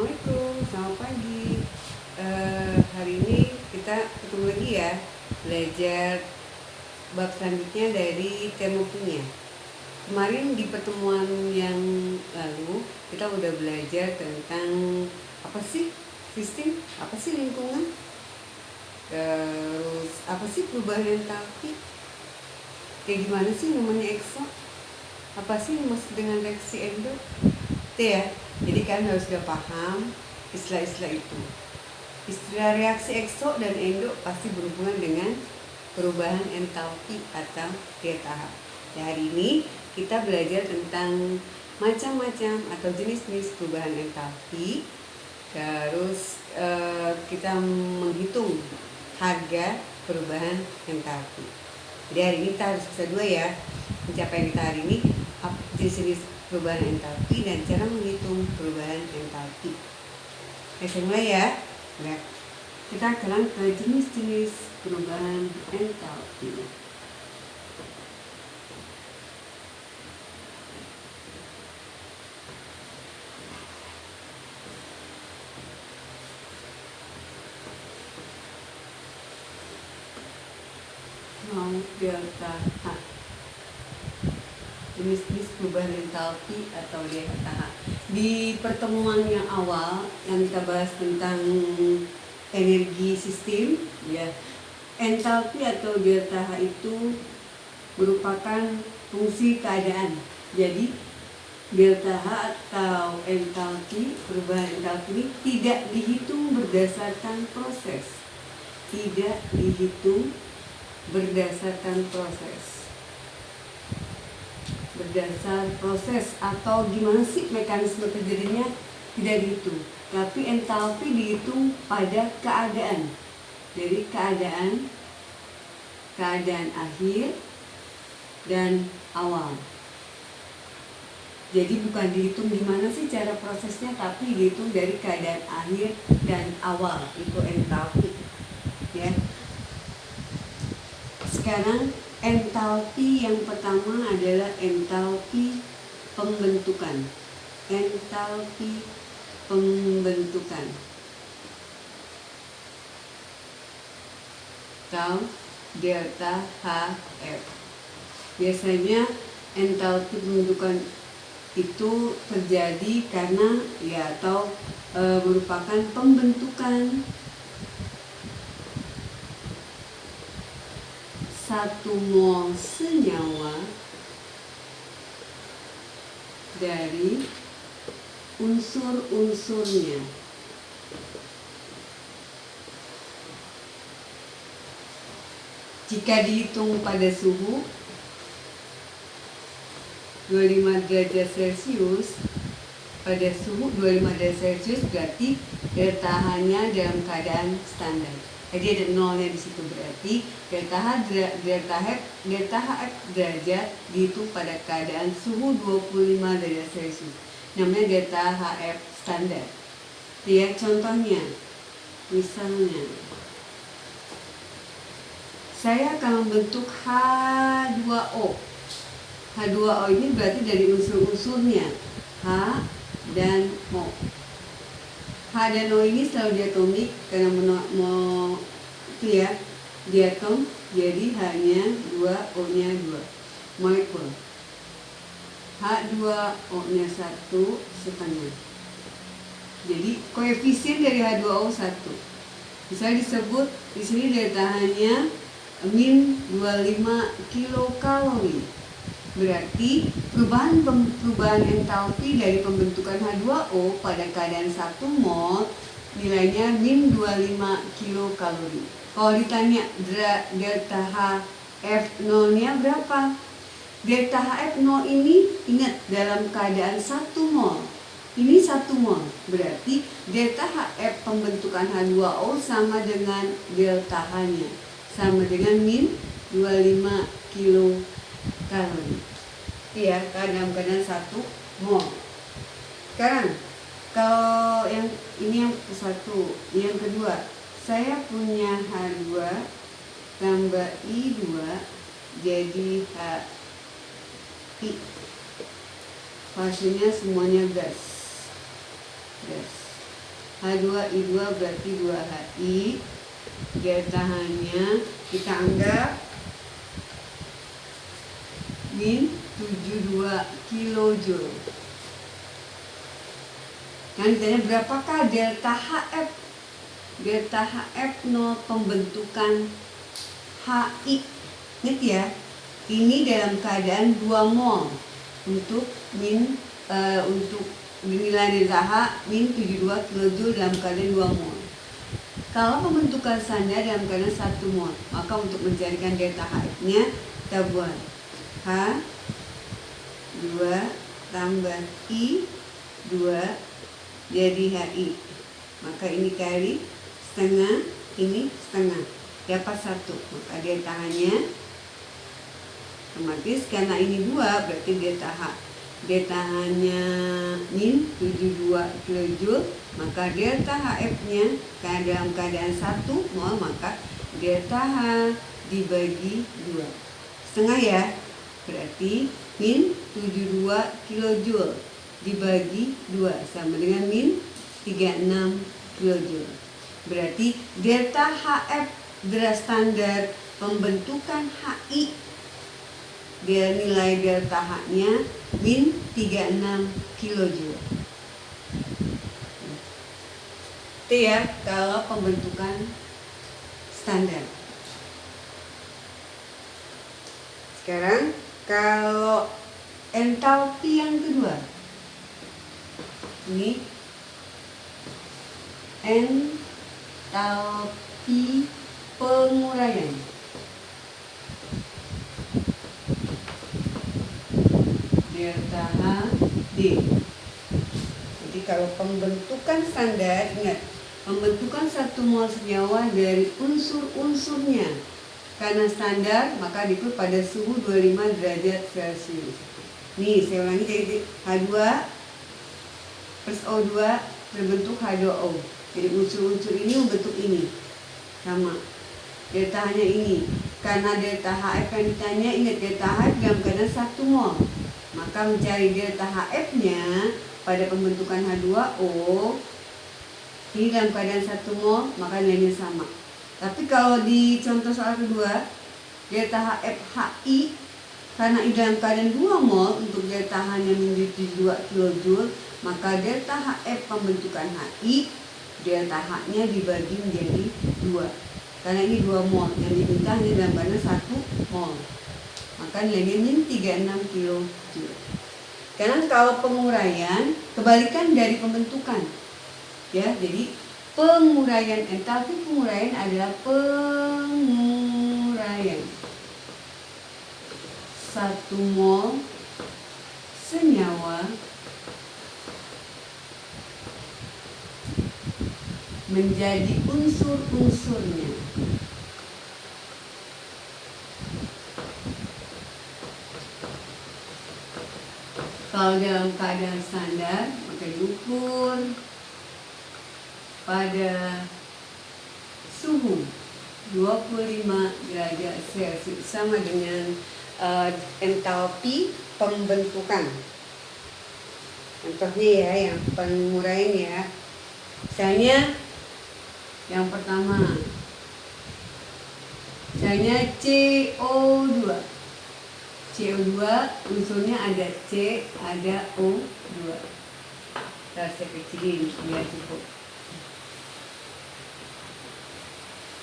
Assalamualaikum, selamat pagi. Hari ini kita ketemu lagi ya, belajar bab selanjutnya dari termokimia. Kemarin di pertemuan yang lalu kita udah belajar tentang apa sih sistem, apa sih lingkungan, terus apa sih perubahan entalpi, kayak gimana sih namanya ekso, apa sih maksud dengan reaksi endo, itu ya. Jadi kalian harus sudah paham istilah-istilah itu. Istilah reaksi ekso dan endo pasti berhubungan dengan perubahan entalpi atau daya tahap. Nah, hari ini kita belajar tentang macam-macam atau jenis-jenis perubahan entalpi. Terus kita menghitung harga perubahan entalpi. Jadi hari ini kita harus bisa dua ya, pencapaian kita hari ini jenis-jenis perubahan entalpi dan cara menghitung perubahan entalpi. Kita mulai ya. Nah, kita akan ke jenis-jenis perubahan entalpi. Mau delta H, jenis-jenis perubahan entalpi atau daya. Di pertemuan yang awal yang kita bahas tentang energi sistem ya, entalpi atau delta H itu merupakan fungsi keadaan. Jadi delta H atau entalpi, perubahan entalpi ini tidak dihitung berdasarkan proses. Tidak dihitung berdasarkan proses. Berdasar proses atau gimana sih mekanisme terjadinya tidak dihitung, tapi entalpi dihitung pada keadaan. Jadi keadaan akhir dan awal. Jadi bukan dihitung gimana sih cara prosesnya, tapi dihitung dari keadaan akhir dan awal, itu entalpi ya. Sekarang entalpi yang pertama adalah entalpi pembentukan. Entalpi pembentukan atau delta HF. Biasanya entalpi pembentukan itu terjadi karena ya atau merupakan pembentukan satu mol senyawa dari unsur-unsurnya. Jika dihitung pada suhu 25 derajat Celcius, pada suhu 25 derajat Celcius berarti delta H-nya dalam keadaan standar. Jadi ada nolnya di situ, berarti delta HF derajat dihitung pada keadaan suhu 25 derajat Celcius. Namanya delta HF standar. Lihat contohnya. Misalnya saya akan membentuk H2O. H2O ini berarti dari unsur-unsurnya H dan O. H dan O ini selalu diatomik karena itu ya, diatom, jadi H-nya 2, O-nya 2 molekul. H2O-nya 1 setengah. Jadi koefisien dari H2O 1. Bisa disebut di sini delta H-nya min 25 kilokalori. Berarti perubahan entalpi dari pembentukan H2O pada keadaan 1 mol nilainya min 25 kilokalori. Kalau ditanya delta HF0-nya berapa? Delta HF0 ini ingat dalam keadaan 1 mol. Ini 1 mol. Berarti delta HF pembentukan H2O sama dengan delta H-nya. Sama dengan min 25 kilokalori. Iya, dalam keadaan 1 mol. Sekarang kalau yang ini yang satu, yang kedua, saya punya H2 tambah I2 jadi HI. Hasilnya semuanya gas. H2I2 berarti 2HI. Daya tahannya kita anggap min 72 kilojoule. Dan ditanya berapakah delta HF? Delta HF 0 pembentukan HI. Ingat ya, ini dalam keadaan 2 mol untuk untuk nilai delta H min 72 kJ dalam keadaan 2 mol. Kalau pembentukan standar dalam keadaan 1 mol, maka untuk mencarikan delta HF-nya kita buat H2 tambah I2 jadi HI. Maka ini kali setengah, ini setengah, dapat 1. Maka delta H-nya otomatis karena ini 2 berarti delta H-nya min 72 kJ, maka delta HF-nya karena dalam keadaan 1 mol, maka delta H dibagi 2. Setengah ya, berarti min 72 kJ dibagi 2 sama dengan min 36 kJ. Berarti delta HF adalah standar pembentukan HI. Dia nilai delta H-nya min 36 kJ. Itu ya kalau pembentukan standar. Sekarang kalau entalpi yang kedua, ini entalpi penguraian. Delta H D. Jadi kalau pembentukan standar, ingat, pembentukan 1 mol senyawa dari unsur-unsurnya. Karena standar maka diukur pada suhu 25 derajat Celcius. Nih saya ulangi, jadi H2 plus O2 berbentuk H2O. Jadi unsur-unsur ini membentuk ini. Sama. Delta H-nya ini. Karena delta HF yang ditanya, ingat delta HF dalam keadaan 1 mol. Maka mencari delta HF-nya pada pembentukan H2O ini dalam keadaan 1 mol, maka nilainya sama. Tapi kalau di contoh soal kedua, delta HF HI karena ini dalam keadaan 2 mol untuk delta H-nya menjadi 2 kJ, maka delta HF pembentukan HI, delta H-nya dibagi menjadi 2. Karena ini 2 mol, yang diminta hanya dalam keadaan 1 mol. Maka nilainya min 36 kJ. Karena kalau penguraian, kebalikan dari pembentukan. Ya, jadi penguraian, entalpi penguraian adalah penguraian 1 mol senyawa menjadi unsur-unsurnya. Kalau dalam keadaan standar, maka diukur pada suhu 25 derajat Celcius sama dengan entalpi pembentukan. Contohnya ya, yang penguraian ya. Misalnya yang pertama, misalnya CO2. CO2 unsurnya ada C, ada O2. Saya kecilin biar cukup.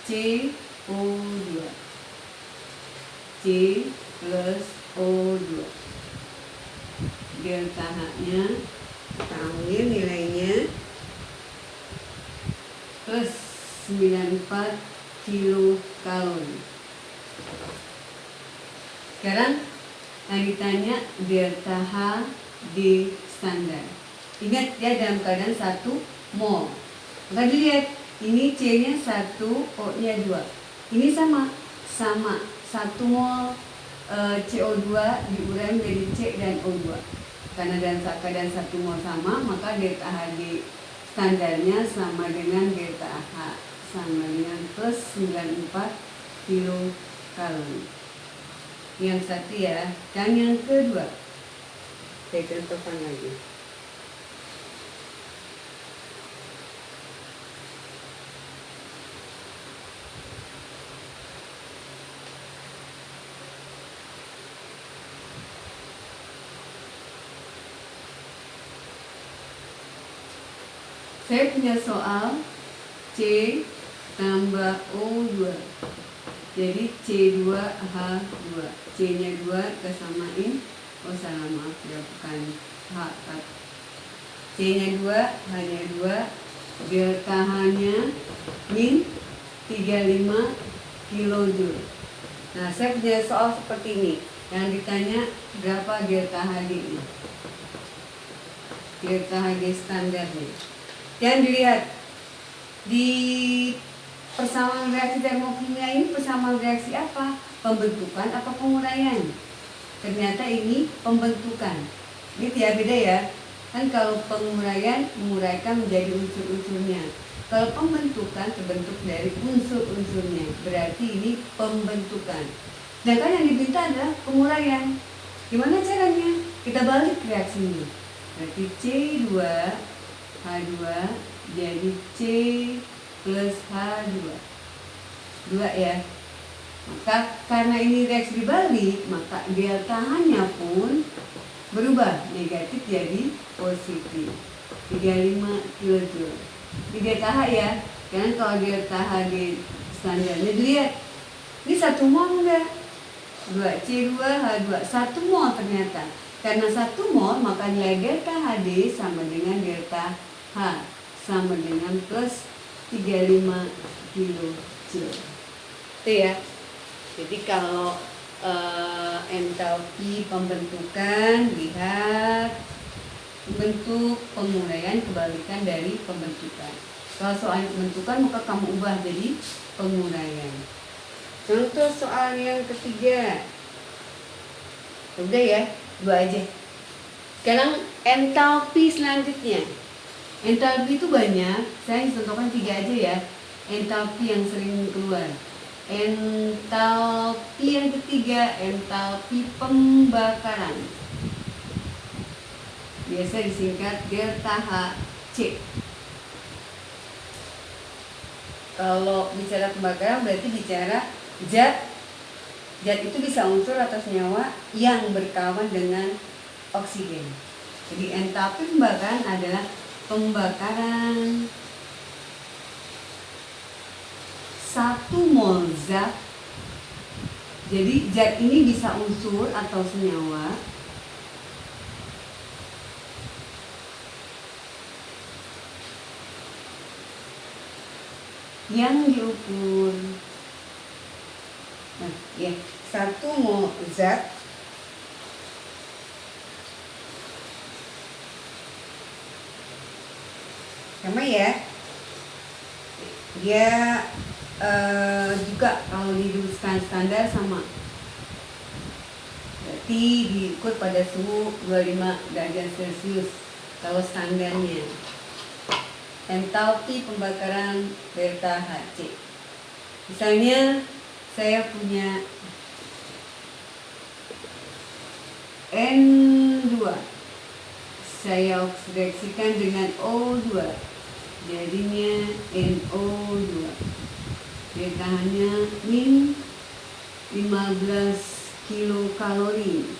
CO2, C plus O2. Delta H-nya kita ambil nilainya plus 94 kilokalori. Sekarang yang ditanya delta H D standar. Ingat ya, dalam keadaan 1 mol. Maka dilihat, ini C-nya 1, O-nya 2. Ini sama 1 mol CO2 diurai menjadi C dan O2. Karena dalam keadaan 1 mol sama, maka delta HD standarnya sama dengan delta H, sama dengan plus 94 kilokalori. Yang satu ya, dan yang kedua saya contohkan lagi. Saya punya soal C tambah O2. Jadi C2H2. C-nya 2 kita samain. Oh salah, maaf ya, bukan H. C-nya 2, H-nya 2. Delta H-nya min 35 kilojoule. Nah, saya punya soal seperti ini. Yang ditanya berapa delta HD-nya. Delta HD standarnya. Dan dilihat di persamaan reaksi termokimia ini, persamaan reaksi apa? Pembentukan apa penguraian? Ternyata ini pembentukan. Gitu ya, beda ya. Kan kalau penguraian menguraikan menjadi unsur-unsurnya. Kalau pembentukan terbentuk dari unsur-unsurnya. Berarti ini pembentukan. Sedangkan yang diminta adalah penguraian. Gimana caranya? Kita balik reaksinya. Berarti C2H2 jadi C plus H2. 2 ya. Maka karena ini reaksi dibalik, maka delta H-nya pun berubah, negatif jadi positif. 35 kilojoule. Di delta H ya. Karena kalau delta H di standarnya dilihat. Ini 1 mol enggak? 2C2H2 1 mol ternyata. Karena 1 mol maka nilai delta HD sama dengan delta H sama dengan plus 35 kilojoule. Itu ya. Jadi kalau entalpi pembentukan, lihat bentuk penguraian kebalikan dari pembentukan. Kalau soal pembentukan maka kamu ubah jadi penguraian. Contoh soal yang ketiga. Udah ya, 2 aja. Sekarang entalpi selanjutnya. Entalpi itu banyak, saya contohkan 3 aja ya. Entalpi yang sering keluar. Entalpi yang ketiga, entalpi pembakaran. Biasa disingkat delta Hc. Kalau bicara pembakaran berarti bicara zat. Zat itu bisa unsur atau senyawa yang berkawan dengan oksigen. Jadi entalpi pembakaran adalah pembakaran 1 mol zat. Jadi zat ini bisa unsur atau senyawa yang diukur. Nah, ya, 1 mol zat sama ya. Dia juga kalau dirumuskan standar sama. Berarti diukur pada suhu 25 derajat Celcius kalau standarnya. Entalpi pembakaran delta Hc. Misalnya saya punya N2. Saya oksidikan dengan O2. Jadinya NO2. Delta-nya min 15 kilokalori.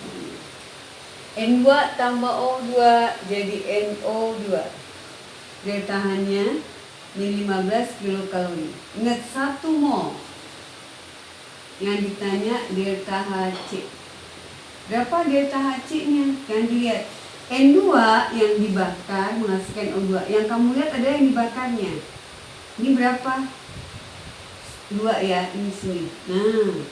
N2 tambah O2 jadi NO2. Delta-nya min 15 kilokalori. Ingat 1 mol. Yang ditanya delta Hc. Berapa delta Hc-nya? Yang dilihat. N2 yang dibakar menghasilkan O2. Yang kamu lihat ada yang dibakarnya. Ini berapa? 2 ya, ini sini. Nah,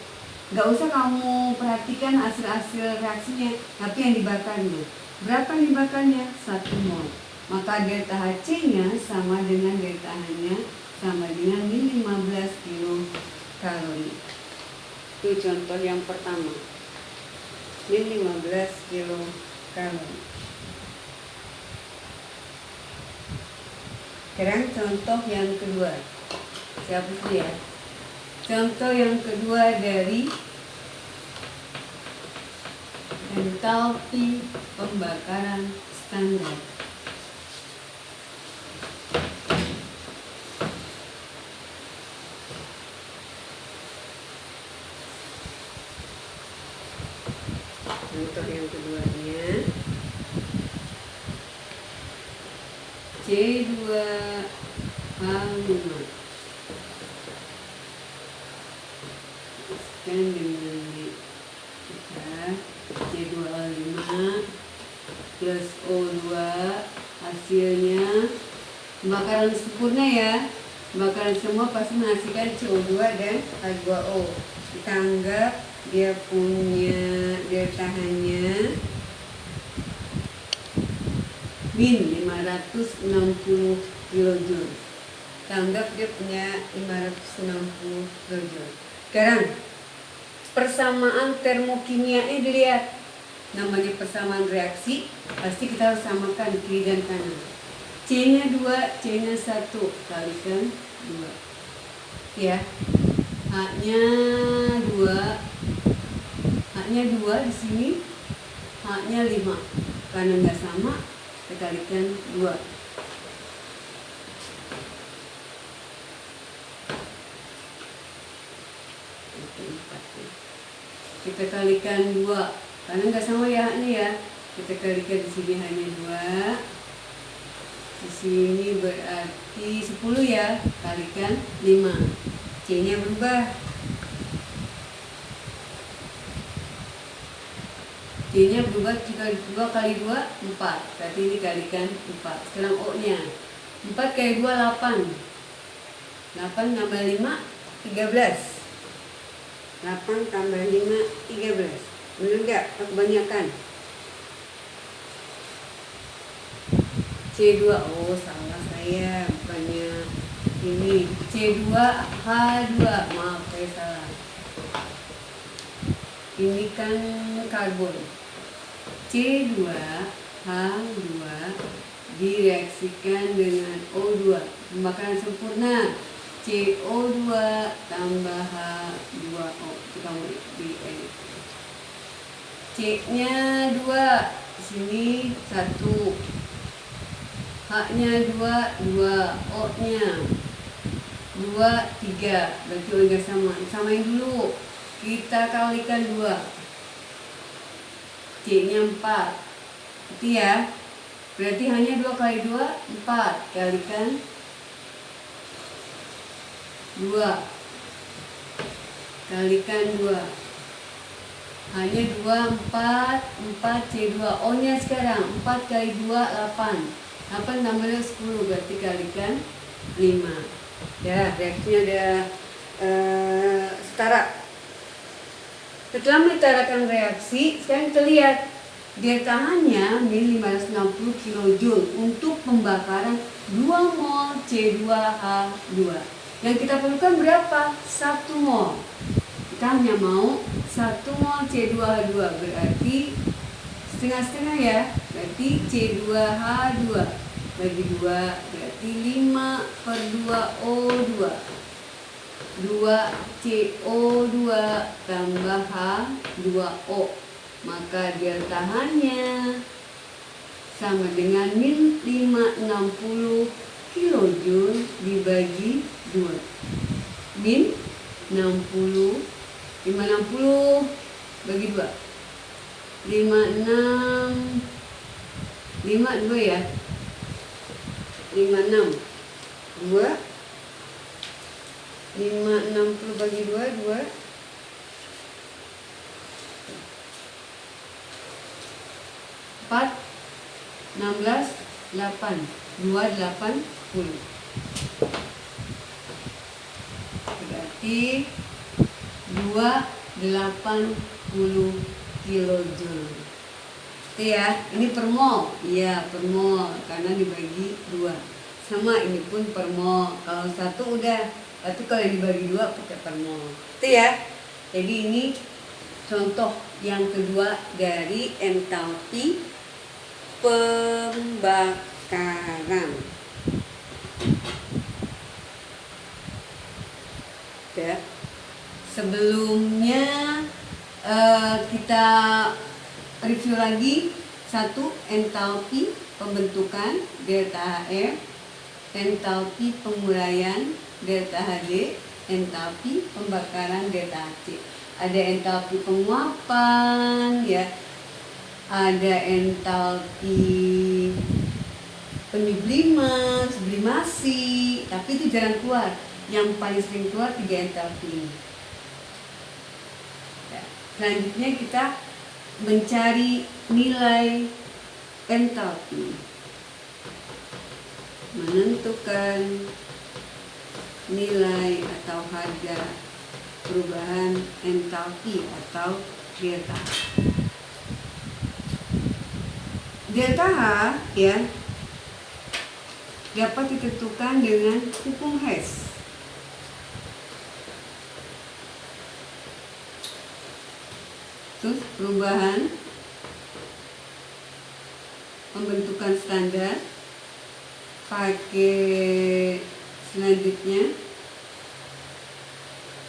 nggak usah kamu perhatikan hasil-hasil reaksinya, tapi yang dibakarnya. Berapa yang dibakarnya? 1 mol. Maka delta Hc-nya sama dengan delta H-nya sama dengan min 15 kilokalori. Itu contoh yang pertama. Min 15 kilokalori. Sekarang contoh yang kedua. Siapa sih ya? Contoh yang kedua dari entalpi pembakaran standar. Contoh yang keduanya C2H2 H5 kan dengan C2O5 plus O2 hasilnya pembakaran sempurna ya. Pembakaran semua pasti menghasilkan CO2 dan H2O. Kita anggap dia punya tahannya min 560 kJ. Kita anggap dia punya 560 kJ. Sekarang persamaan termokimianya dilihat. Namanya persamaan reaksi, pasti kita harus samakan kiri dan kanan. C-nya 2, C-nya 1 kalikan 2. Ya. H-nya 2. H-nya 2 di sini. H-nya 5. Karena nggak sama, kita kalikan 2. Kita kalikan 2. Karena nggak sama ya H-nya ya. Kita kalikan di sini hanya 2. Di sini berarti 10 ya. Kalikan 5. C-nya berubah. C-nya berubah, 2 kali 2, 4. Berarti ini kalikan 4. Sekarang O-nya. 4 kali 2, 8. 8 tambah 5, 13. 8 tambah 5, 13. Benar nggak? Kebanyakan. C2, oh salah saya, bukannya ini. C2, H2, maaf saya salah. Ini kan karbon. C2, H2 direaksikan dengan O2. Pembakaran sempurna. CO2 tambah H2O. Kita mau di C-nya 2, sini 1. H-nya 2, 2. O-nya 2, 3. Berarti udah sama. Samain dulu. Kita kalikan 2. C-nya 4. Itu ya. Berarti hanya 2 kali 2, 4. Kalikan 2. Kalikan 2. Hanya 2, 4. 4 C2. O-nya sekarang 4 kali 2, 8. 8 tambah 10. Berarti kalikan 5. Ya, reaksinya udah setara. Setelah menyetarakan reaksi, sekarang kita lihat daya tahannya min 560 kJ untuk pembakaran 2 mol C2H2. Yang kita perlukan berapa? 1 mol. Kita hanya mau 1 mol C2H2, berarti setengah-setengah ya. Berarti C2H2 bagi 2 berarti 5/2O2. 2 CO2 tambah H2O. Maka daya tahannya sama dengan min 560 kJ dibagi 2. Min 60, 560 bagi 2. 56, 2 ya. 56, 2. 560 bagi 2, 2. 4, 16, 8. 2, 80. Berarti 280 kJ. Itu ya, ini per mol. Iya, per mol karena dibagi 2. Sama ini pun per mol. Kalau 1 udah. Tapi kalau dibagi 2 pakai per mol. Itu ya. Jadi ini contoh yang kedua dari entalpi pembakaran. Ya. Sebelumnya kita review lagi. 1. Entalpi pembentukan delta HF, entalpi penguraian delta HD, entalpi pembakaran delta HC. Ada entalpi penguapan ya, ada entalpi sublimasi, tapi itu jarang keluar. Yang paling sering keluar 3 entalpi ini. Selanjutnya kita mencari nilai entalpi, menentukan nilai atau harga perubahan entalpi atau delta. Delta H ya dapat ditentukan dengan hukum Hess. Terus perubahan pembentukan standar pakai selanjutnya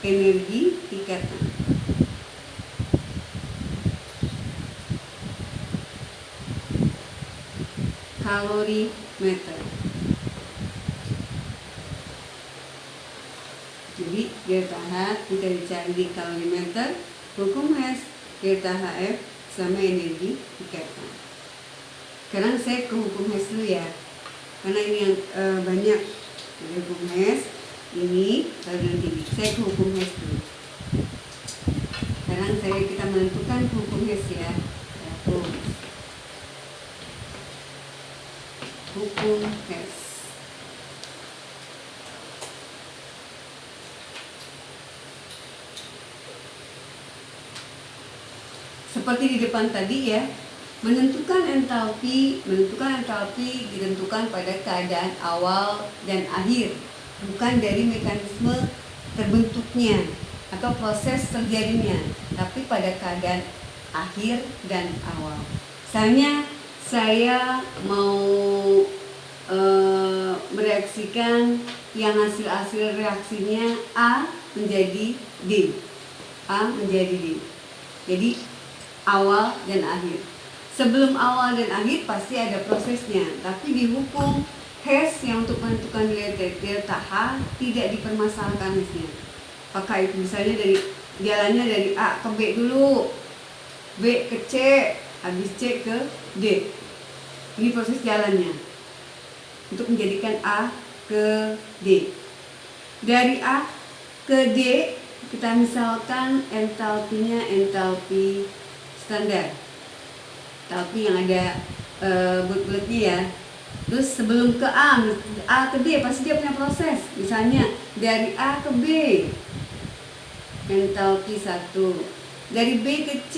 energi ikatan. Kalorimeter. Jadi delta H kita dicari di kalorimeter, hukum Hess delta HF sama energi ikatan. Sekarang saya ke hukum Hess dulu ya, karena ini yang banyak. Jadi hukum Hess ini baru nanti saya ke hukum Hess dulu. Sekarang kita menentukan hukum Hess ya. Hukum Hess. Seperti di depan tadi ya, menentukan entalpi ditentukan pada keadaan awal dan akhir, bukan dari mekanisme terbentuknya atau proses terjadinya, tapi pada keadaan akhir dan awal. Misalnya saya mau mereaksikan yang hasil reaksinya A menjadi D. Jadi awal dan akhir. Sebelum awal dan akhir pasti ada prosesnya, tapi di hukum Hess yang untuk menentukan nilai delta H tidak dipermasalahkan Hessnya. Apakah itu misalnya jalannya dari A ke B dulu, B ke C, habis C ke D. Ini proses jalannya untuk menjadikan A ke D. Dari A ke D kita misalkan entalpinya entalpi standar, tapi yang ada bulat-bulatnya ya. Terus sebelum ke A ke D pasti dia punya proses. Misalnya dari A ke B entalpi 1, dari B ke C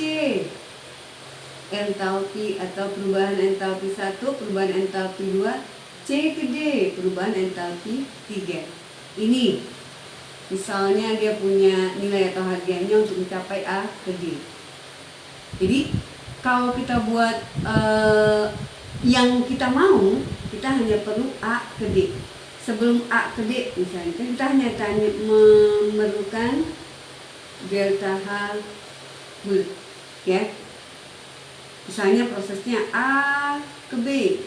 entalpi atau perubahan entalpi 1, perubahan entalpi 2, C ke D perubahan entalpi 3. Ini misalnya dia punya nilai atau harganya untuk mencapai A ke D. Jadi kalau kita buat yang kita mau, kita hanya perlu A ke D. Sebelum A ke D misalnya kita hanya memerlukan delta H bulat ya. Misalnya prosesnya A ke B,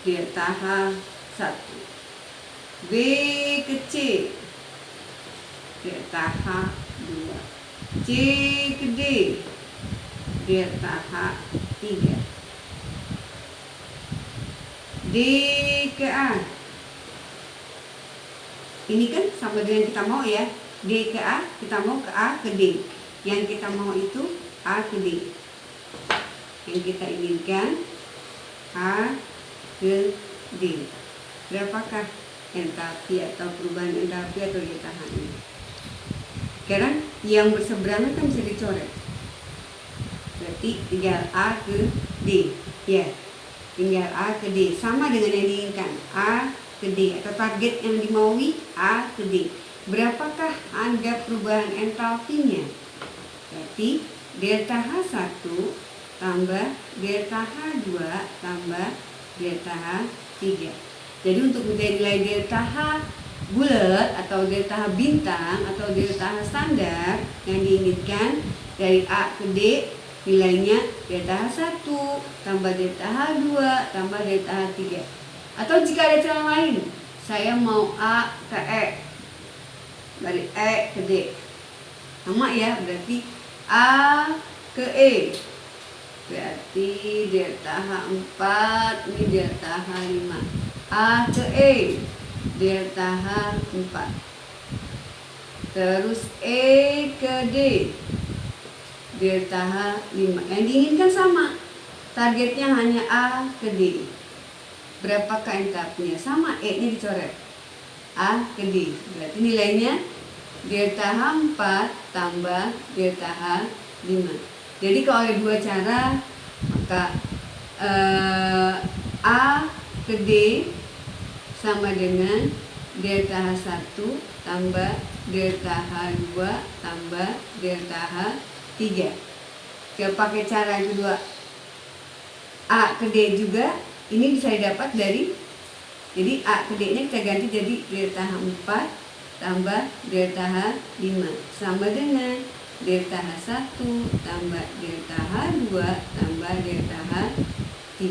delta H 1, B ke C, delta H 2, C ke D, delta H 3, D ke A. Ini kan sama dengan kita mau ya, D ke A, kita mau ke A ke D. Yang kita mau itu A ke D. Yang kita inginkan A ke D. Berapakah entalpi atau perubahan entalpi atau delta H ini? Sekarang yang berseberangan kan bisa dicoret. Berarti tinggal A ke D. Ya, tinggal A ke D. Sama dengan yang diinginkan, A ke D. Atau target yang dimaui A ke D. Berapakah ada perubahan entalpinya? Berarti delta H1 tambah delta H2 tambah delta H3. Jadi untuk menjadi nilai delta H bulat atau delta H bintang atau delta H standar yang diinginkan dari A ke D, nilainya delta H1 tambah delta H2 tambah delta H3. Atau jika ada cara lain, saya mau A ke E, dari E ke D, sama ya, berarti A ke E Berarti delta H4 ini delta H5. A ke E delta H4. Terus E ke D delta H5. Yang diinginkan sama. Targetnya hanya A ke D. Berapakah entalpinya? Sama, E-nya dicoret. A ke D. Berarti nilainya delta H4 tambah delta H5. Jadi kalau ada dua cara, maka A ke D sama dengan delta H1 tambah delta H2 tambah delta H3. Kita pakai cara yang kedua, A ke D juga, ini bisa didapat dari, jadi A ke D nya kita ganti jadi delta H4 tambah delta H5 sama dengan delta H1 tambah delta H2 tambah delta H3.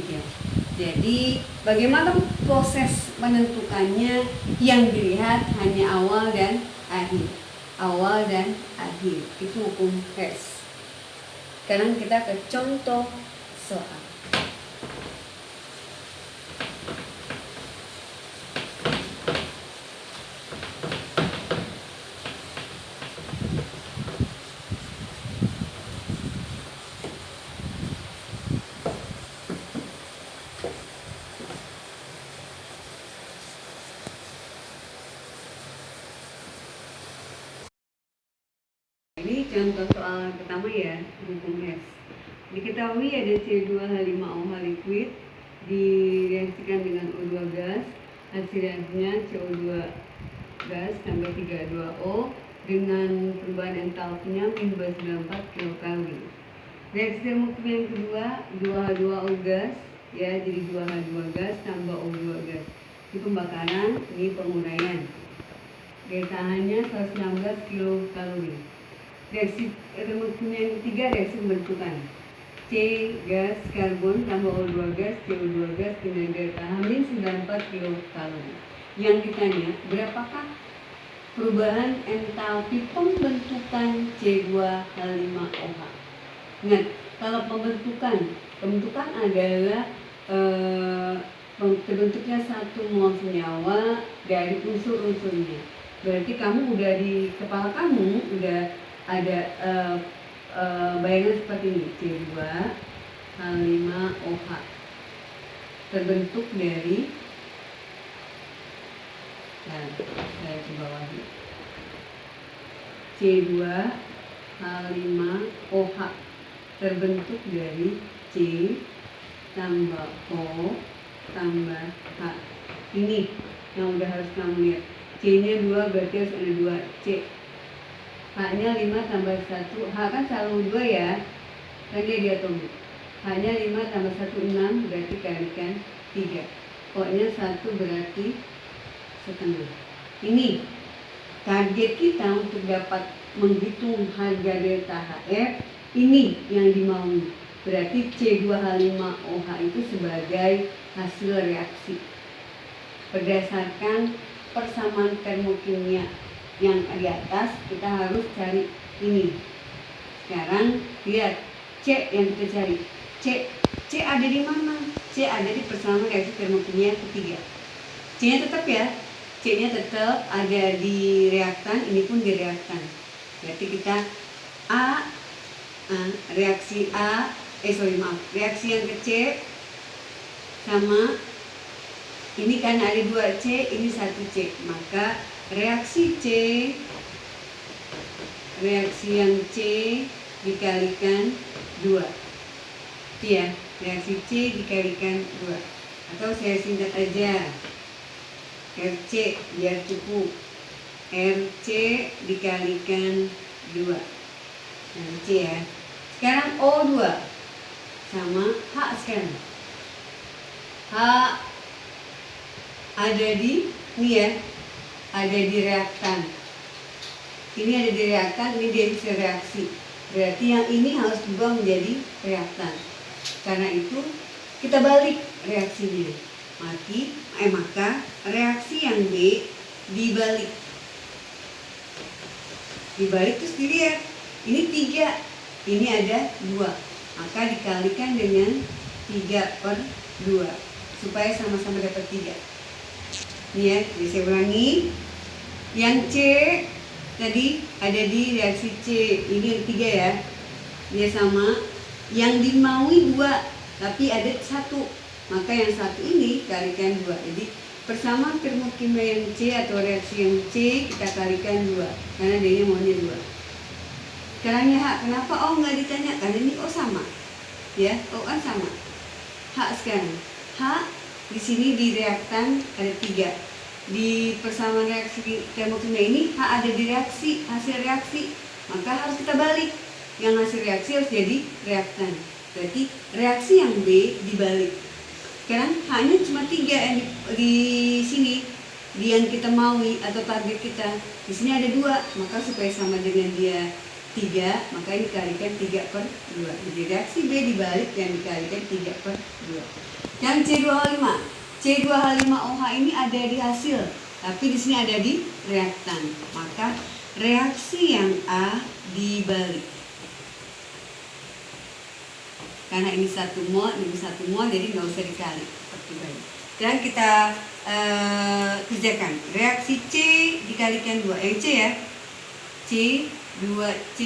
Jadi bagaimana proses menentukannya? Yang dilihat hanya awal dan akhir. Awal dan akhir itu hukum Hess. Sekarang kita ke contoh soal. Ini contoh soal pertama ya, hukum Hess. Diketahui ada C2H5OH liquid direaksikan dengan O2 gas, hasilnya CO2 gas tambah 3H2O dengan perubahan entalpinya min 294 kilokalori. Reaksi termokimia yang kedua, 2H2O gas ya, jadi 2H2 gas tambah O2 gas. Ini pembakaran, ini penguraian. Delta H-nya 116 kilokalori. Reaksi termokimia yang ketiga, reaksi pembentukan C gas karbon tambah O2 gas CO2 gas dengan delta H-94 kilokalori. Yang ditanya, berapakah perubahan entalpi pembentukan C2H5OH? Nah, kalau pembentukan adalah terbentuknya satu mol senyawa dari unsur-unsurnya. Berarti kamu udah di kepala kamu udah ada bayangan seperti ini, C2H5OH terbentuk dari, nah saya coba lagi, C2H5OH terbentuk dari C tambah O tambah H. Ini yang udah harus kamu lihat. C-nya 2 berarti harus ada 2 C. H-nya 5 tambah 1, H kan selalu 2 ya, kan dia diatomik. H-nya 5 tambah 1, 6, berarti kalikan 3. O-nya 1 berarti setengah. Ini target kita untuk dapat menghitung harga delta HF, ini yang dimaui. Berarti C2H5OH itu sebagai hasil reaksi berdasarkan persamaan termokimia yang di atas. Kita harus cari ini. Sekarang lihat C yang kita cari. C ada di mana? C ada di persamaan reaksi termokimia ketiga. C-nya tetap ya. C-nya tetap ada di reaktan, ini pun di reaktan. Berarti kita reaksi reaksi yang ke C sama ini kan ada 2 C, ini 1 C, maka reaksi yang C dikalikan 2. Ya, reaksi C dikalikan 2. Atau saya singkat aja, RC biar cukup. RC dikalikan 2. Nah, C ya. Sekarang O2 sama H sekarang. H ada di ini ya, ada di reaktan. Ini ada di reaktan, ini dia bisa reaksi. Berarti yang ini harus berubah menjadi reaktan. Karena itu kita balik reaksinya. Maka reaksi yang B dibalik. Dibalik terus dilihat. Ini 3, ini ada 2. maka dikalikan dengan 3/2 supaya sama-sama dapat 3. Ini ya, jadi saya ulangi. Yang C tadi ada di reaksi C, ini yang 3 ya. Dia sama. Yang dimaui 2, tapi ada 1. Maka yang 1 ini kalikan 2. Jadi persamaan termokimia yang C atau reaksi yang C kita kalikan 2 karena dia maunya 2. Sekarang ya H, kenapa O nggak ditanya? Karena ini O sama. Ya, O kan sama. H sekarang. H di sini di reaktan ada 3. Di persamaan reaksi termokimia ini H ada di reaksi, hasil reaksi. Maka harus kita balik. Yang hasil reaksi harus jadi reaktan. Berarti reaksi yang B dibalik. Sekarang H-nya cuma 3 yang di sini. Di yang kita maui atau target kita. Di sini ada 2, maka supaya sama dengan dia 3, maka ini dikalikan 3/2. Jadi reaksi B dibalik yang dikalikan 3/2. Yang C2H5. C2H5OH ini ada di hasil, tapi di sini ada di reaktan. Maka reaksi yang A dibalik. Karena ini 1 mol, ini 1 mol, jadi nggak usah dikali. Dan kita kerjakan. Reaksi C dikalikan 2. Yang C ya. C 2C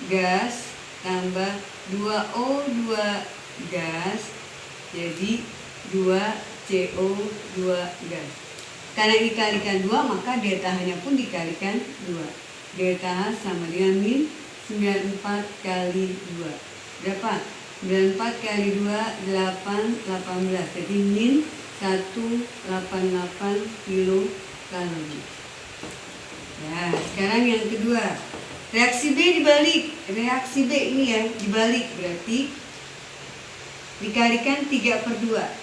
gas tambah 2O2 gas jadi 2CO2 gas. Karena dikalikan 2 maka delta H-nya pun dikalikan 2. Delta H sama dengan min 94 kali 2. Berapa? 94 kali 2 18. Jadi min 188 kilokalori. Ya, sekarang yang kedua. Reaksi B dibalik. Reaksi B ini ya, dibalik. Berarti dikalikan 3/2.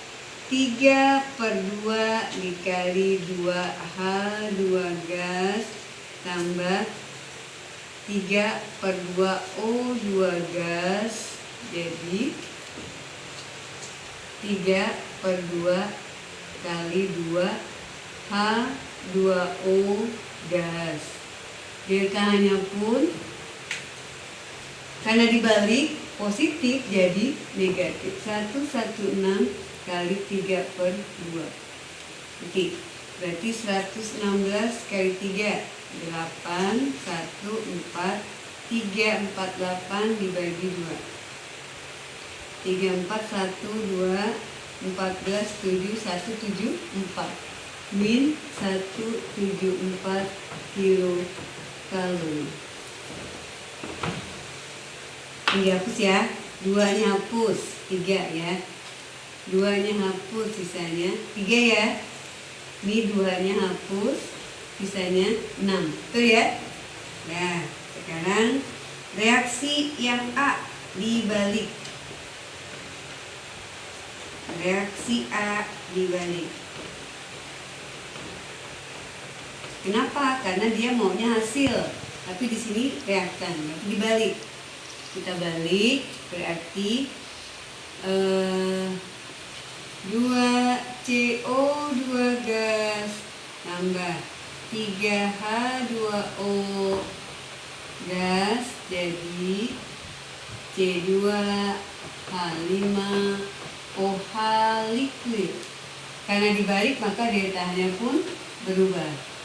3/2 dikali 2H2 gas tambah 3/2O2 gas. Jadi 3/2 kali 2H2O gas. Delta-nya pun karena dibalik positif jadi negatif. 116 kali 3/2. Oke, berarti 116 kali 3 8 1 4 348 dibagi 2. 3 4 1 2 14 7 1 7 4 min 174 kilokalori. Ini dihapus ya, 2-nya hapus, 3 ya. 2-nya hapus, sisanya 3 ya. Ini 2-nya hapus, sisanya 6. Betul ya? Nah, sekarang reaksi yang A dibalik. Reaksi A dibalik. Kenapa? Karena dia maunya hasil, tapi di sini reaktan, tapi dibalik. Kita balik, berarti 2CO2 gas tambah 3H2O gas jadi C2H5OH liquid. Karena dibalik maka delta-nya pun berubah.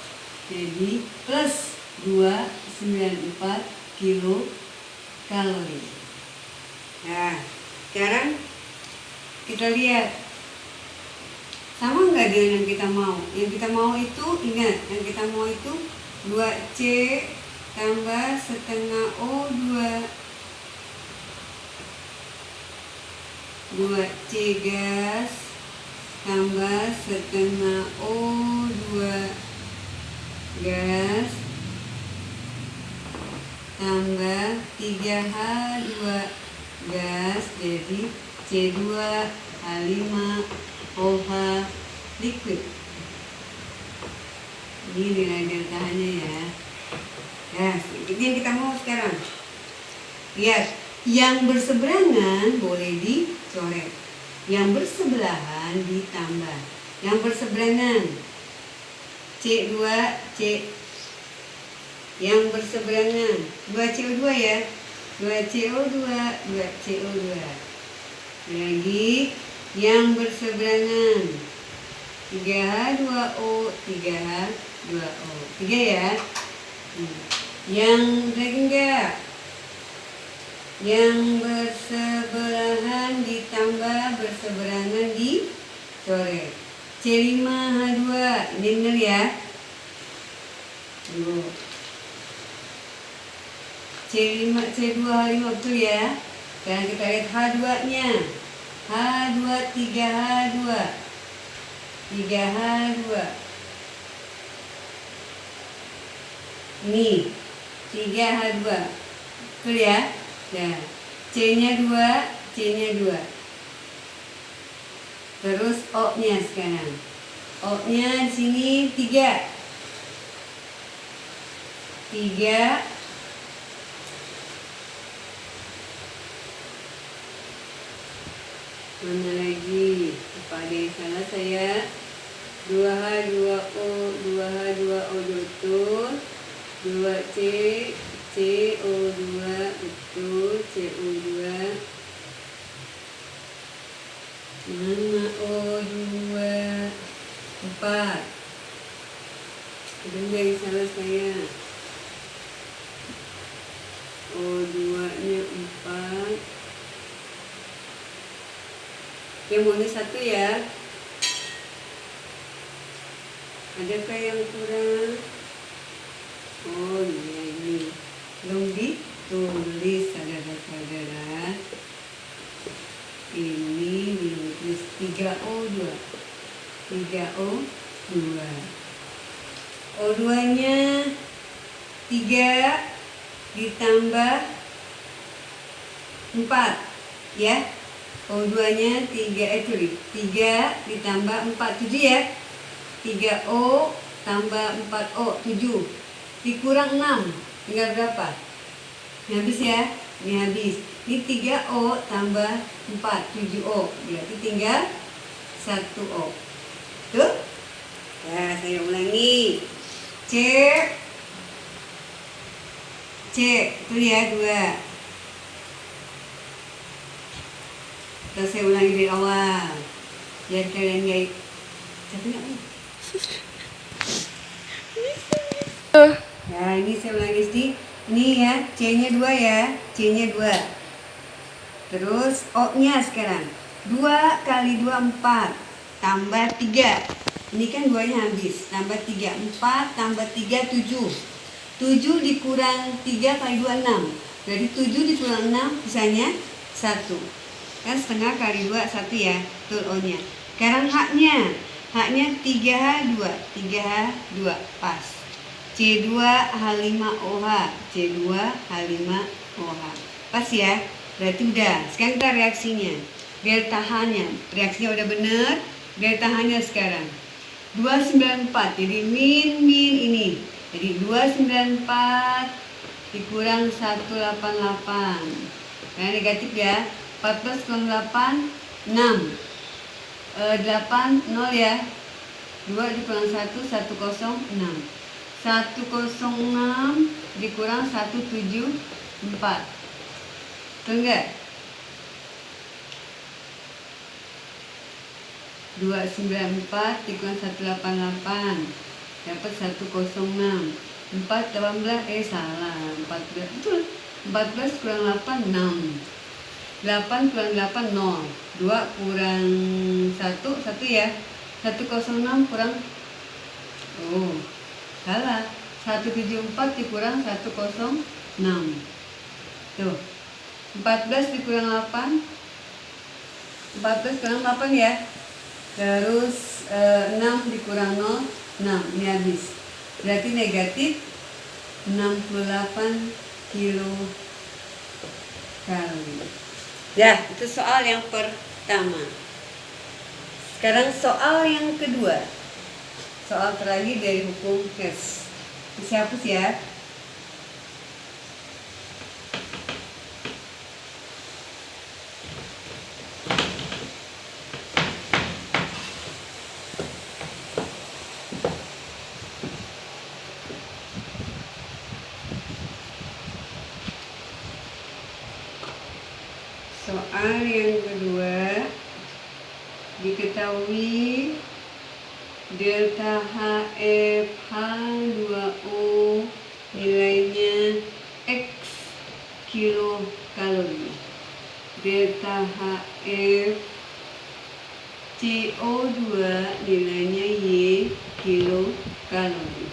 Jadi plus 294 kilokalori. Nah, sekarang kita lihat sama nggak dengan yang kita mau? Yang kita mau itu, ingat, yang kita mau itu 2C tambah setengah O2, 2C gas tambah setengah O2 gas tambah 3H2 gas jadi C2H5OH liquid. Ini nilai delta-nya ya. Ya, ini yang kita mau sekarang. Lihat, yang berseberangan boleh dicoret, yang bersebelahan ditambah. Yang berseberangan C2C, yang berseberangan 2CO2 ya. 2CO2, 2CO2. Lagi yang berseberangan. 3H2O, 3H2O. 3 ya. Yang lagi enggak? Yang bersebelahan ditambah berseberangan dicoret. C5H2. Ini benar ya? C2H5 betul ya. Sekarang kita lihat H2-nya. H2, 3H2. 3H2. Ini 3H2. Betul ya? Nah, C-nya 2, C-nya 2. Terus O-nya sekarang. O-nya di sini 3. 3. Mana lagi? Apa ada yang salah saya? 2H, 2O, 2H, 2O betul. 2C, CO2 betul. CO2. Mana O2? 4. Ada yang salah saya? O2-nya 4. Yang mana 1 ya? Adakah yang kurang? Oh iya, ini belum ditulis saudara-saudara. Ini ditulis 3O2. 3O2. O2-nya 3 ditambah 4 ya. O2-nya 3 ditambah 4, 7 ya. 3O tambah 4O, 7. Dikurang 6, tinggal berapa? Ini habis ya, ini habis. Ini 3O tambah 4, 7O. Berarti tinggal 1O. Tuh? Ya, saya ulangi. C, itu ya 2. Terus saya ulangi dari awal. Biar kalian gak capek gak? Ya, ini saya ulangi sedikit. Ini ya, C-nya 2 ya. C-nya 2. Terus O-nya sekarang. 2 kali 2, 4. Tambah 3. Ini kan 2-nya habis. Tambah 3. 4 tambah 3, 7. 7 dikurang 3 kali 2, 6. Jadi 7 dikurang 6, sisanya 1. Kan setengah kali 2, 1 ya. Betul O-nya. Sekarang H-nya. H-nya 3H2. 3H2. Pas. C2H5OH. C2H5OH. Pas ya. Berarti udah. Sekarang kita reaksinya. Delta H-nya. Reaksinya udah bener. Delta H-nya sekarang. 294. Jadi min ini. Jadi 294 dikurang 188. Karena negatif ya. 14 kurang 8, 6. 8, 0 ya. 2 dikurang 1, 106. 106 dikurang 174. Betul enggak? 294 dikurang 188. Dapat 106. 4, 18, salah. 14, betul. 14 kurang 8, 6. 8 kurang 8, 0. 2 kurang 1, 1 ya. 106 kurang, oh salah, 174 dikurang 106. Tuh, 14 dikurang 8, 14 kurang 8 ya. Terus 6 dikurang 0, 6. Ini habis. Berarti negatif 68 kilokalorie. Ya, itu soal yang pertama. Sekarang soal yang kedua. Soal terakhir dari hukum Hertz. Dihapus ya. soal yang kedua, diketahui delta HF H2O nilainya X kilokalori. Delta HF CO2 nilainya Y kilokalori.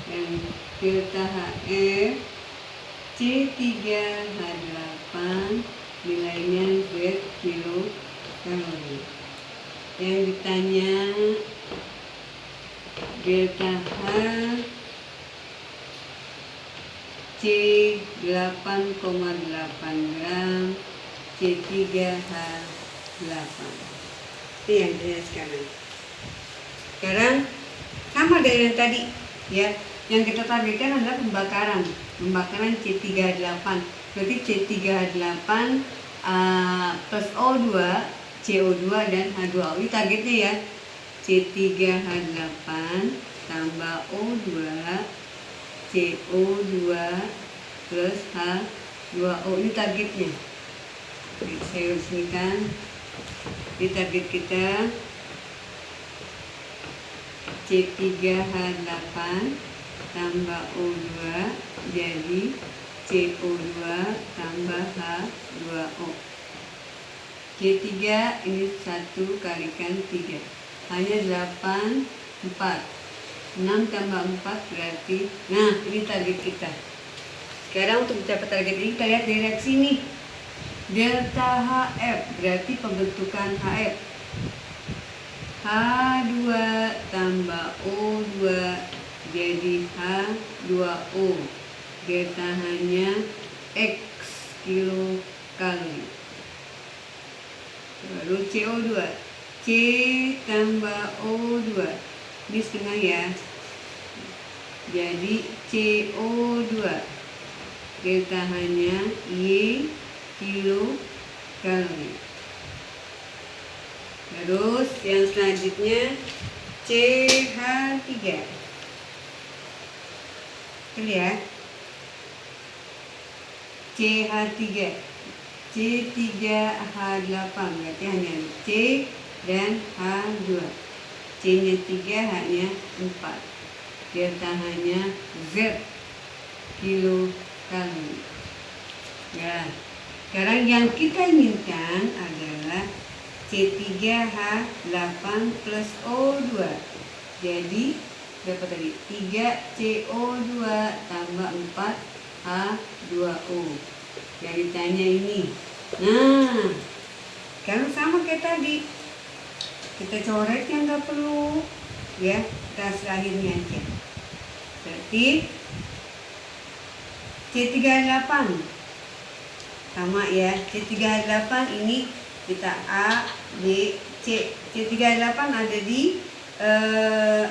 Dan delta HF C3H8 nilainya Z kilokalori. Yang ditanya delta H C8,8 gram C3H8. Ini yang ditanya sekarang. Sekarang sama dengan yang tadi ya. Yang kita targetkan adalah pembakaran C3H8. Berarti C3H8 plus O2, CO2 dan H2O. Ini targetnya ya. C3H8 tambah O2, CO2 plus H2O. Ini targetnya. Saya resmikan. Ini target kita C3H8 tambah O2 jadi CO2 tambah H2O. C3 ini 1 kalikan 3 hanya 8, 4 6 tambah 4 berarti, nah ini target kita. Sekarang untuk mencapai target ini kita lihat dari reaksi ini. Delta HF berarti pembentukan HF H2 tambah O2 jadi H2O. Delta hanya X kilokalori. Lalu CO2 C tambah O2 ini setengah ya, jadi CO2 delta hanya Y kilokalori. Terus yang selanjutnya CH3. Kita lihat CH3 C3H8 berarti hanya C dan H2. C nya 3, H nya 4. Delta hanya Z kilokalori. Ya, sekarang yang kita inginkan adalah C3H8 plus O2. Jadi berapa tadi? 3CO2 tambah 4H2O. Yang ditanya ini. Nah, kalau sama kayak tadi, kita coret yang nggak perlu, ya, kita serahinnya aja. Berarti C3H8 sama ya, C3H8 ini kita A, B, C. C3H8 ada di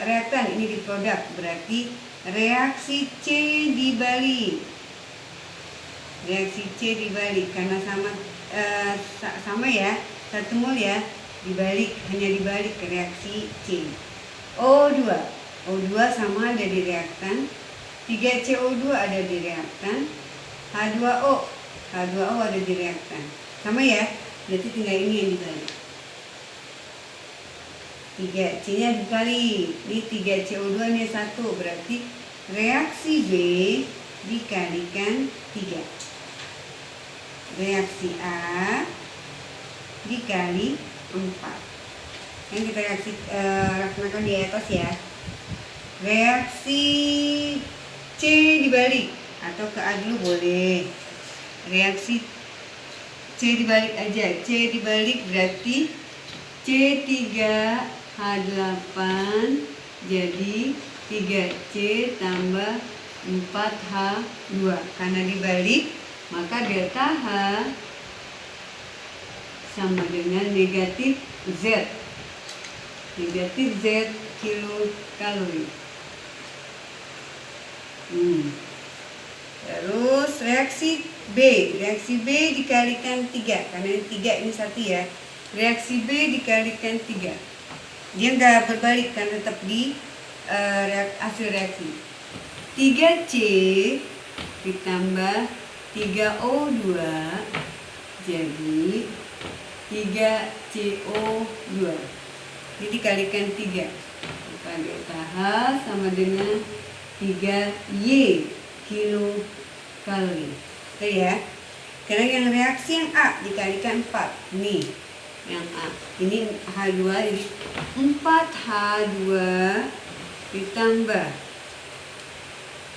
reaktan, ini di produk, berarti reaksi C dibalik. Reaksi C dibalik karena sama ya, 1 mol ya, dibalik, hanya dibalik ke reaksi C. O2 sama ada di reaktan, 3CO2 ada di reaktan, H2O ada di reaktan. Sama ya, berarti tinggal ini yang dibalik. 3C nya dikali, ini 3CO2 nya 1, berarti reaksi B dikalikan 3. Reaksi A dikali 4. Yang kita laksanakan di atas ya. Reaksi C dibalik atau ke A dulu boleh. Reaksi C dibalik aja. C dibalik berarti C3H8 jadi 3C tambah 4H2. Karena dibalik, maka delta H sama dengan negatif Z. Negatif Z kilokalori. Terus reaksi B dikalikan 3, karena ini 3 ini 1 ya. Reaksi B dikalikan 3. Dia nggak berbalik karena tetap di hasil reaksi. 3C ditambah 3O2 Jadi 3CO2. Jadi dikalikan 3. Maka delta H sama dengan 3Y kilokalori. Oke ya. Sekarang yang reaksi yang A dikalikan 4. Nih, yang A. Ini H2 jadi 4H2 ditambah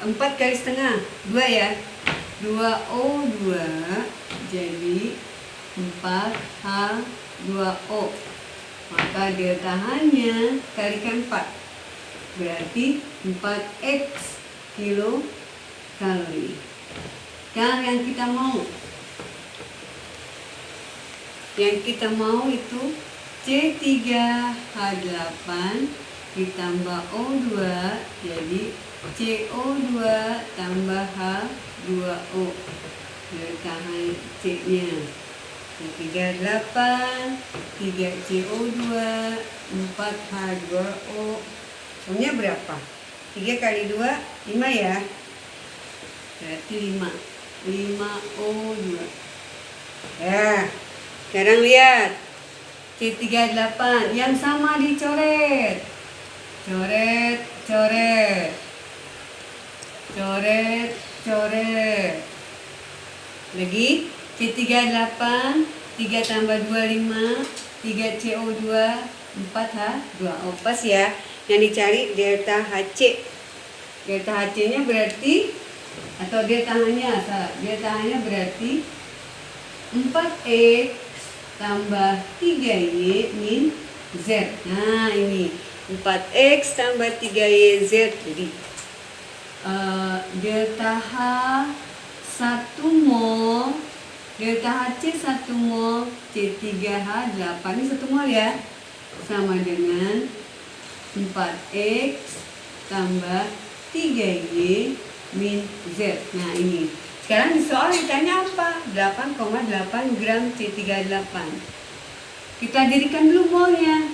4 kali setengah 2 ya, 2O2 jadi 4H2O. Maka delta H-nya kalikan 4 berarti 4X kilokalori. Sekarang yang kita mau itu C3H8 ditambah O2 jadi CO2 tambah H2O. Delta C-nya 38, 3CO2, 4H2O. O-nya berapa? 3 kali 2, 5 ya. Berarti 5O2. Ya, sekarang lihat C38 yang sama dicoret. Coret. Lagi C38, 3 tambah 2, 5, 3CO2, 4H2O. Pas ya. Yang dicari delta HC. Delta HC-nya berarti, atau delta H-nya, delta H-nya berarti 4X tambah 3Y min Z. Nah ini 4X tambah 3Y Z. Jadi delta H 1 mol, delta HC 1 mol, C3H8 ini 1 mol ya, sama dengan 4X tambah 3Y min Z. Nah ini sekarang di soal ditanya apa? 8,8 gram C38. Kita jadikan dulu molnya.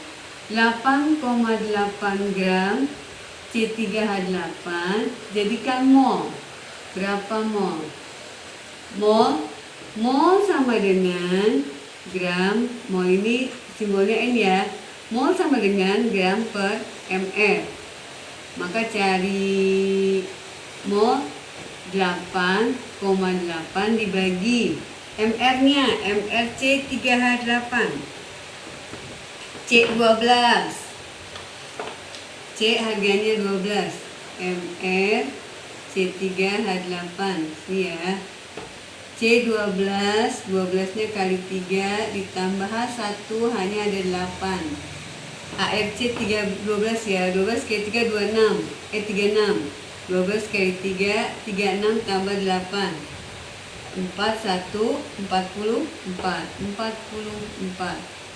8,8 gram C3H8 jadikan mol. Berapa mol? Mol sama dengan gram. Mol ini simbolnya N ya. Mol sama dengan gram per ml. Maka cari mol 8,8 dibagi mr-nya, mrc 3H8 C12, C harganya 12, mr C3H8 ya. C12, 12 nya kali 3 ditambah H1 hanya ada 8. ARC 12 ya, 12 kali 3 26, 36. 12 kali 3, 36 tambah 8. 41, 44.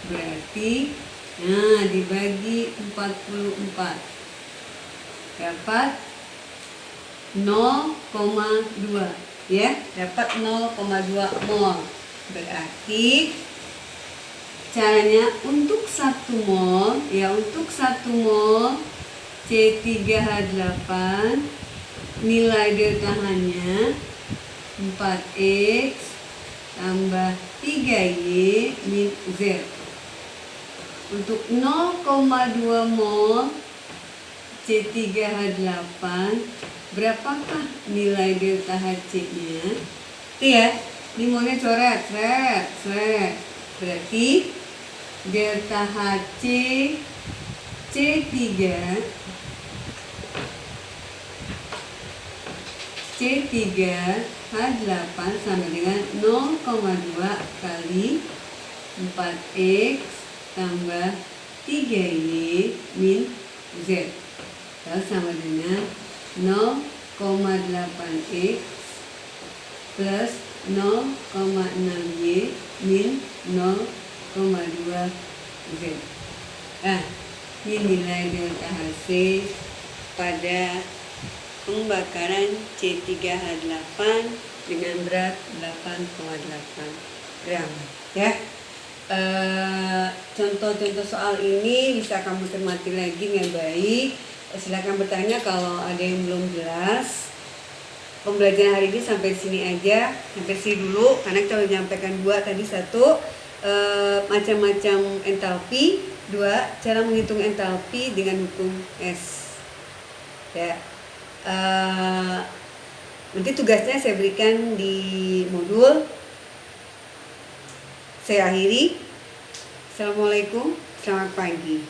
Berarti, nah dibagi 44. Dapat 0,2. Ya, dapat 0,2 mol. Berarti, caranya untuk 1 mol, ya untuk 1 mol C3H8 nilai delta H-nya 4X tambah 3Y min Z. Untuk 0,2 mol C3H8 berapakah nilai delta HC-nya? Itu ya, ini molnya coret, berarti delta HC C3H8 sama dengan 0,2 kali 4X tambah 3Y min Z. Lalu sama dengan 0,8X plus 0,6Y min 0,2 Z. Ini nilai delta HC pada pembakaran C3H8 dengan berat 8,8 gram ya. Contoh-contoh soal ini bisa kamu cermati lagi dengan baik. Silakan bertanya kalau ada yang belum jelas. pembelajaran hari ini sampai sini aja, sampai sini dulu, karena kita udah menyampaikan 2 tadi. 1, macam-macam entalpi. 2, cara menghitung entalpi dengan hukum S. Ya, nanti tugasnya saya berikan di modul. Saya akhiri. Assalamualaikum, selamat pagi.